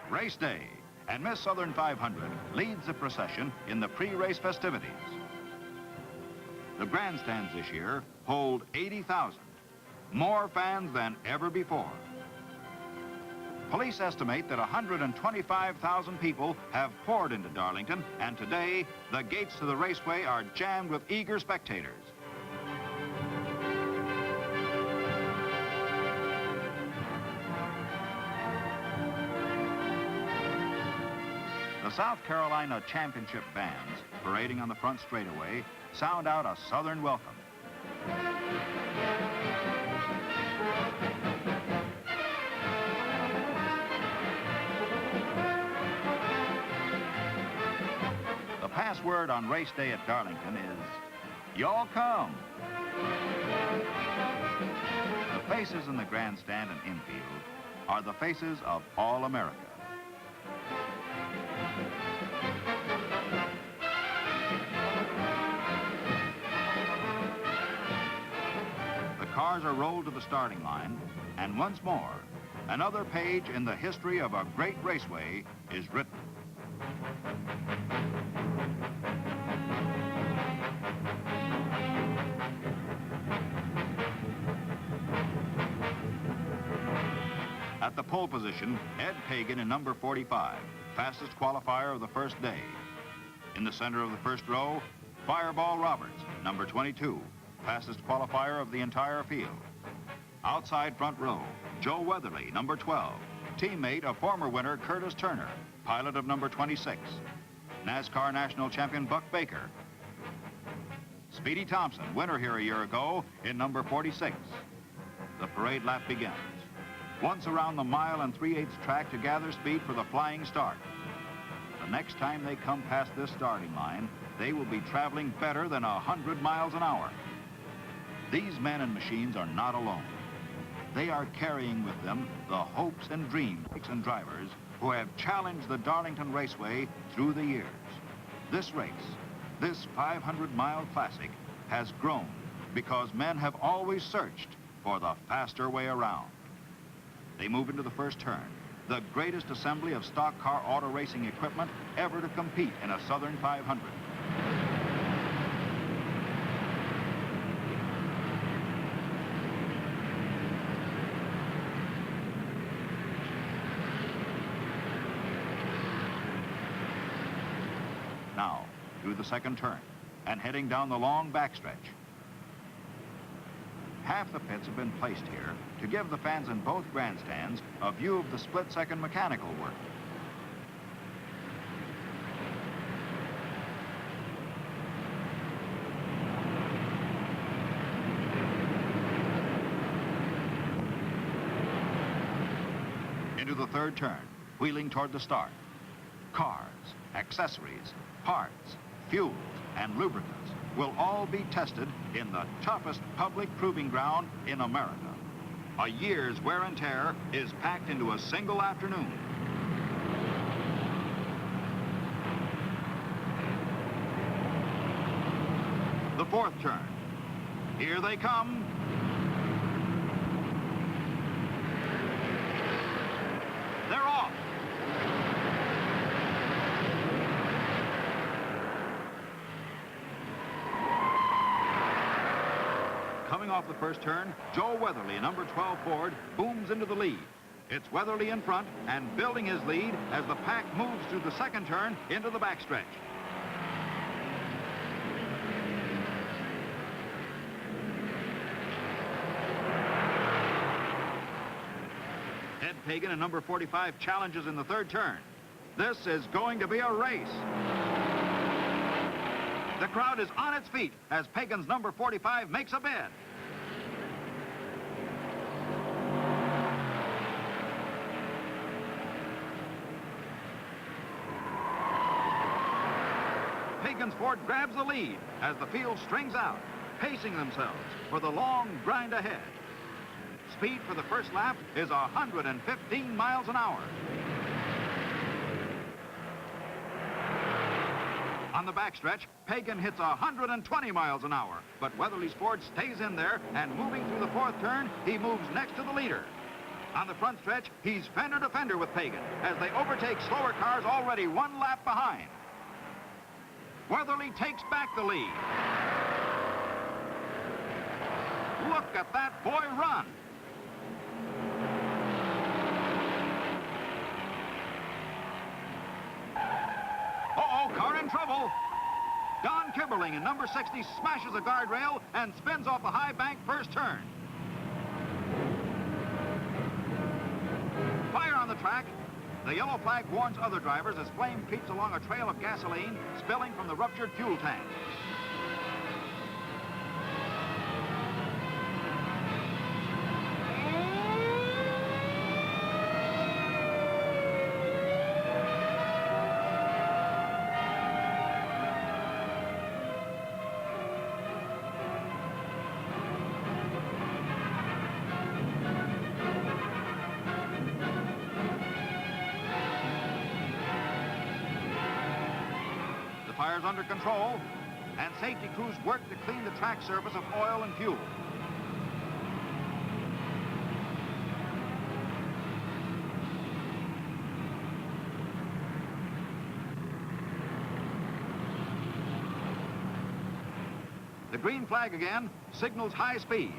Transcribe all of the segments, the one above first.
Race day, and Miss Southern 500 leads the procession in the pre-race festivities. The grandstands this year hold 80,000, more fans than ever before. Police estimate that 125,000 people have poured into Darlington, and today, the gates to the raceway are jammed with eager spectators. The South Carolina Championship bands, parading on the front straightaway, sound out a Southern welcome. The password on race day at Darlington is, "Y'all come." The faces in the grandstand and infield are the faces of all America. The cars are rolled to the starting line, and once more, another page in the history of a great raceway is written. At the pole position, Ed Pagan in number 45, fastest qualifier of the first day. In the center of the first row, Fireball Roberts, number 22, fastest qualifier of the entire field. Outside front row, Joe Weatherly, number 12, teammate of former winner Curtis Turner, pilot of number 26. NASCAR national champion Buck Baker. Speedy Thompson, winner here a year ago, in number 46. The parade lap begins. Once around the 1 3/8 track to gather speed for the flying start. The next time they come past this starting line, they will be traveling better than 100 miles an hour. These men and machines are not alone. They are carrying with them the hopes and dreams and drivers who have challenged the Darlington Raceway through the years. This race, this 500-mile classic, has grown because men have always searched for the faster way around. They move into the first turn, the greatest assembly of stock car auto racing equipment ever to compete in a Southern 500. Now, through the second turn, and heading down the long backstretch. Half the pits have been placed here to give the fans in both grandstands a view of the split-second mechanical work. Into the third turn, wheeling toward the start. Cars, accessories, parts, fuels, and lubricants will all be tested in the toughest public proving ground in America. A year's wear and tear is packed into a single afternoon. The fourth turn. Here they come. They're off. Coming off the first turn, Joe Weatherly, number 12 Ford, booms into the lead. It's Weatherly in front and building his lead as the pack moves through the second turn into the backstretch. Ed Pagan and number 45 challenges in the third turn. This is going to be a race. The crowd is on its feet as Pagan's number 45 makes a bid. Pagan's Ford grabs the lead as the field strings out, pacing themselves for the long grind ahead. Speed for the first lap is 115 miles an hour. On the backstretch, Pagan hits 120 miles an hour, but Weatherly's Ford stays in there, and moving through the fourth turn, he moves next to the leader. On the front stretch, he's fender to fender with Pagan as they overtake slower cars already one lap behind. Weatherly takes back the lead. Look at that boy run. Uh-oh, car in trouble. Don Kibberling in number 60 smashes a guardrail and spins off the high bank first turn. Fire on the track. The yellow flag warns other drivers as flame creeps along a trail of gasoline spilling from the ruptured fuel tank. Fire's under control, and safety crews work to clean the track surface of oil and fuel. The green flag again signals high speed,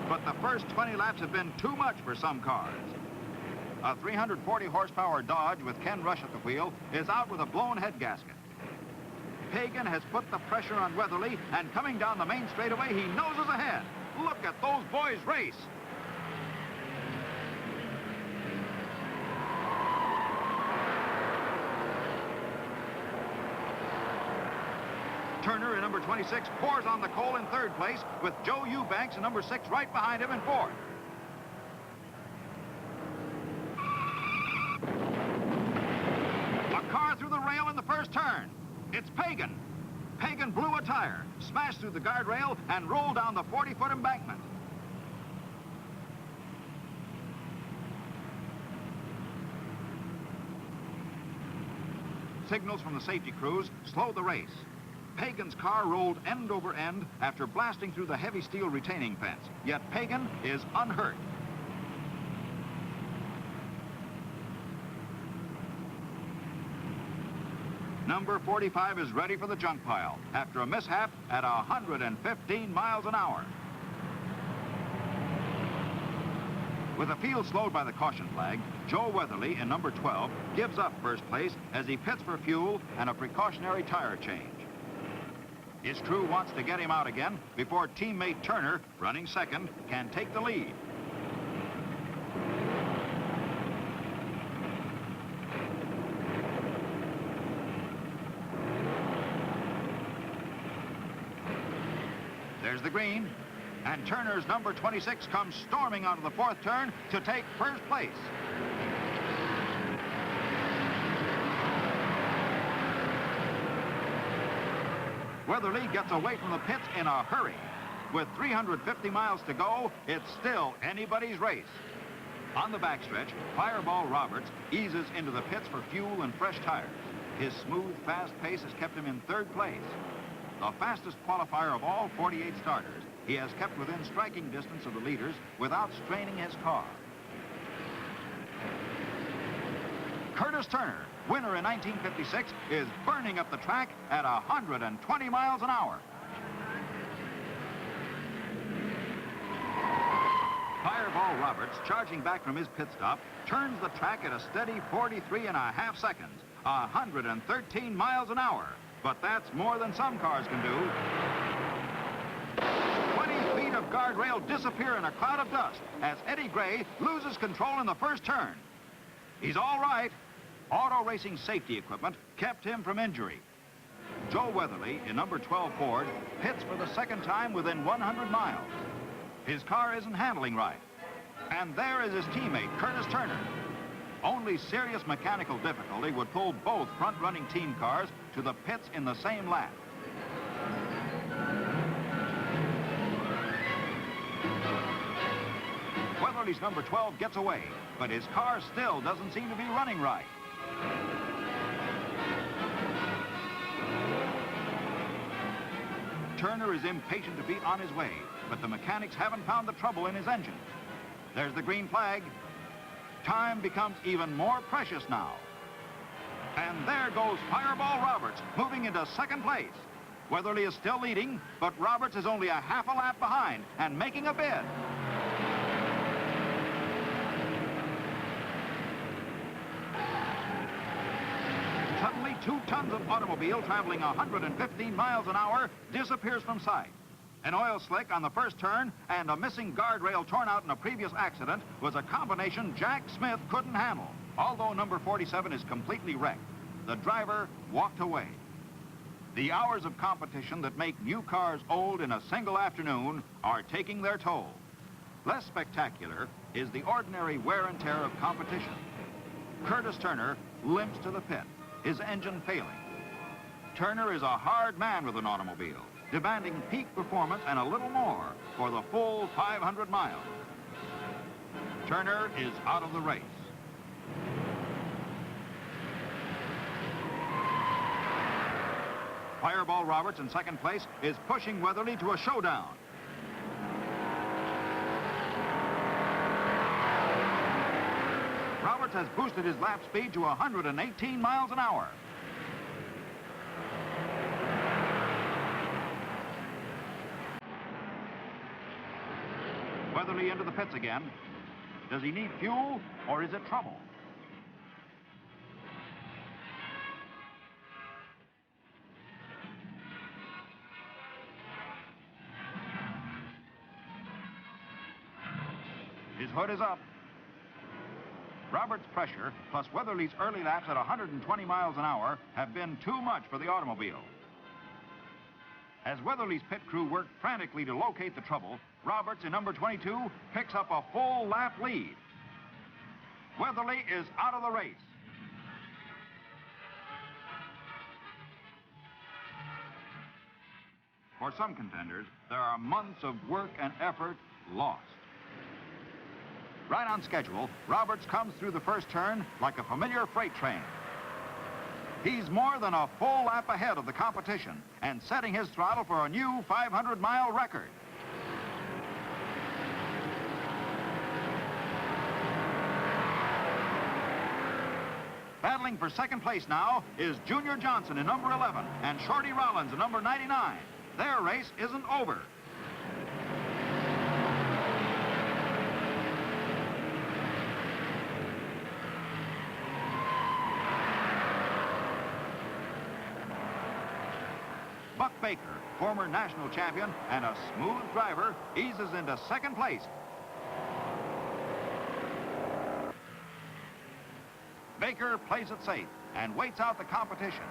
but the first 20 laps have been too much for some cars. A 340 horsepower Dodge with Ken Rush at the wheel is out with a blown head gasket. Pagan has put the pressure on Weatherly, and coming down the main straightaway, he noses ahead. Look at those boys race. Turner in number 26 pours on the coal in third place, with Joe Eubanks in number 6 right behind him in fourth. A car through the rail in the first turn. It's Pagan. Pagan blew a tire, smashed through the guardrail, and rolled down the 40-foot embankment. Signals from the safety crews slowed the race. Pagan's car rolled end over end after blasting through the heavy steel retaining fence, yet Pagan is unhurt. Number 45 is ready for the junk pile after a mishap at 115 miles an hour. With the field slowed by the caution flag, Joe Weatherly in number 12 gives up first place as he pits for fuel and a precautionary tire change. His crew wants to get him out again before teammate Turner, running second, can take the lead. There's the green, and Turner's number 26 comes storming onto the fourth turn to take first place. Weatherly gets away from the pits in a hurry. With 350 miles to go, it's still anybody's race. On the backstretch, Fireball Roberts eases into the pits for fuel and fresh tires. His smooth, fast pace has kept him in third place. The fastest qualifier of all 48 starters, he has kept within striking distance of the leaders without straining his car. Curtis Turner, winner in 1956, is burning up the track at 120 miles an hour. Fireball Roberts, charging back from his pit stop, turns the track at a steady 43.5 seconds, 113 miles an hour. But that's more than some cars can do. 20 feet of guardrail disappear in a cloud of dust as Eddie Gray loses control in the first turn. He's all right. Auto racing safety equipment kept him from injury. Joe Weatherly, in number 12 Ford, pits for the second time within 100 miles. His car isn't handling right. And there is his teammate, Curtis Turner. Only serious mechanical difficulty would pull both front-running team cars to the pits in the same lap. Weatherly's number 12 gets away, but his car still doesn't seem to be running right. Turner is impatient to be on his way, but the mechanics haven't found the trouble in his engine. There's the green flag. Time becomes even more precious now. And there goes Fireball Roberts, moving into second place. Weatherly is still leading, but Roberts is only a half a lap behind and making a bid. Suddenly, 2 tons of automobile traveling 115 miles an hour disappears from sight. An oil slick on the first turn and a missing guardrail torn out in a previous accident was a combination Jack Smith couldn't handle. Although number 47 is completely wrecked, the driver walked away. The hours of competition that make new cars old in a single afternoon are taking their toll. Less spectacular is the ordinary wear and tear of competition. Curtis Turner limps to the pit, his engine failing. Turner is a hard man with an automobile, demanding peak performance and a little more for the full 500 miles. Turner is out of the race. Fireball Roberts in second place is pushing Weatherly to a showdown. Roberts has boosted his lap speed to 118 miles an hour. Weatherly into the pits again. Does he need fuel or is it trouble? His hood is up. Roberts' pressure plus Weatherly's early laps at 120 miles an hour have been too much for the automobile. As Weatherly's pit crew worked frantically to locate the trouble, Roberts in number 22 picks up a full lap lead. Weatherly is out of the race. For some contenders, there are months of work and effort lost. Right on schedule, Roberts comes through the first turn like a familiar freight train. He's more than a full lap ahead of the competition and setting his throttle for a new 500-mile record. Battling for second place now is Junior Johnson in number 11 and Shorty Rollins in number 99. Their race isn't over. Buck Baker, former national champion and a smooth driver, eases into second place. Baker plays it safe and waits out the competition.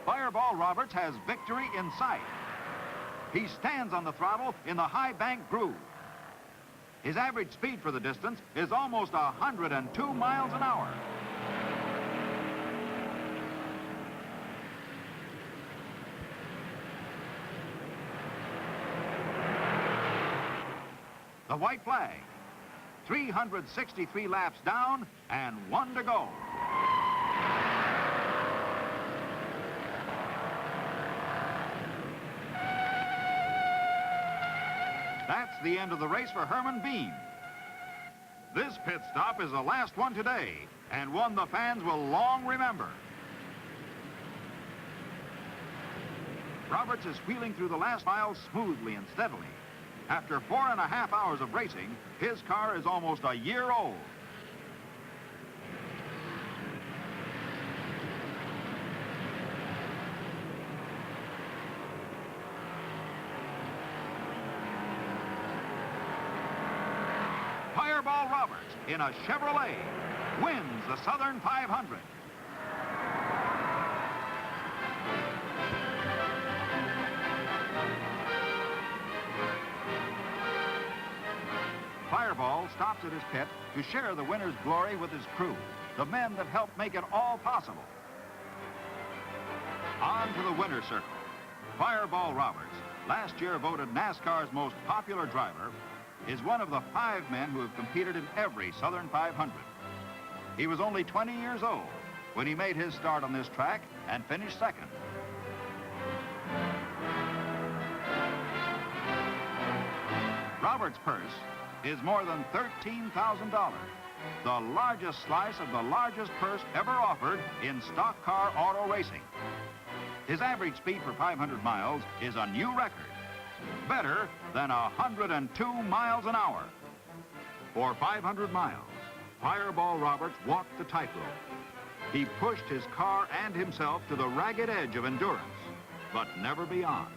Fireball Roberts has victory in sight. He stands on the throttle in the high bank groove. His average speed for the distance is almost 102 miles an hour. The white flag. 363 laps down and 1 to go. That's the end of the race for Herman Bean. This pit stop is the last one today, and one the fans will long remember. Roberts is wheeling through the last mile smoothly and steadily. After 4.5 hours of racing, his car is almost a year old. Fireball Roberts in a Chevrolet wins the Southern 500. Fireball stops at his pit to share the winner's glory with his crew, the men that helped make it all possible. On to the winner's circle. Fireball Roberts, last year voted NASCAR's most popular driver, is one of the 5 men who have competed in every Southern 500. He was only 20 years old when he made his start on this track and finished second. Roberts' purse is more than $13,000, the largest slice of the largest purse ever offered in stock car auto racing. His average speed for 500 miles is a new record, better than 102 miles an hour. For 500 miles, Fireball Roberts walked the tightrope. He pushed his car and himself to the ragged edge of endurance, but never beyond.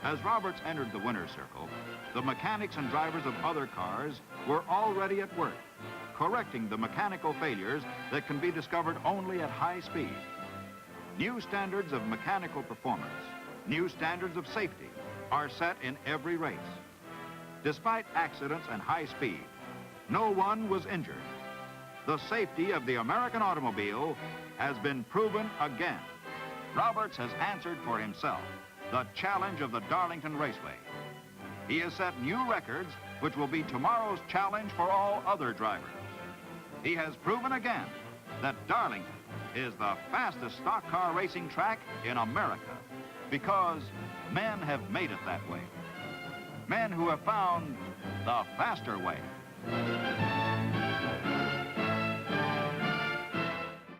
As Roberts entered the winner's circle, the mechanics and drivers of other cars were already at work, correcting the mechanical failures that can be discovered only at high speed. New standards of mechanical performance, new standards of safety are set in every race. Despite accidents and high speed, no one was injured. The safety of the American automobile has been proven again. Roberts has answered for himself the challenge of the Darlington Raceway. He has set new records which will be tomorrow's challenge for all other drivers. He has proven again that Darlington is the fastest stock car racing track in America because men have made it that way. Men who have found the faster way.